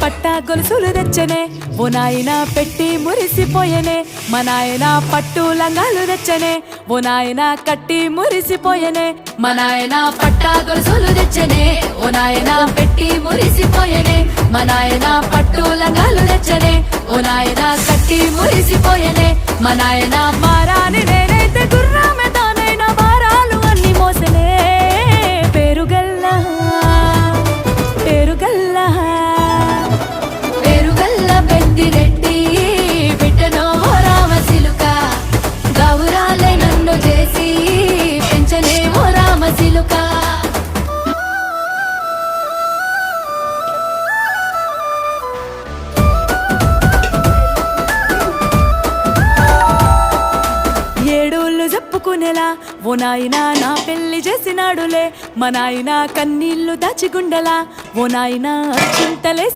పట్టా గొలుసులు తెచ్చనే, ఓ నాయన పెట్టి మురిసిపోయనే. మా నాయన పట్టు లంగాలు తెచ్చనే, ఓ నాయన కట్టి మురిసిపోయనే. మా నాయన పట్టా గొలుసులు తెచ్చనే, ఓ నాయన పెట్టి మురిసిపోయనే. మా నాయన పట్టు లంగాలు తెచ్చనే, ఓ నాయన కట్టి మురిసిపోయనే. మా నాయన మారాని నేనైతే గుర్రామె తానైనా భారాలు అన్ని మోసనే. పేరుగల్లా పేరుగల్లా పేరుగల్లా పెద్దిరెడ్డి బిడ్డనో రామసిలుక. గౌరాలే నన్ను చేసి పెంచనే ఓ రామసిలుక. ఏడోళ్ళు చెప్పుకునేలా ఓ నాయన నా పెళ్లి చేసినాడులే. మా నాయన కన్నీళ్లు దాచిగుండెలా, ఓ నాయన చింతలే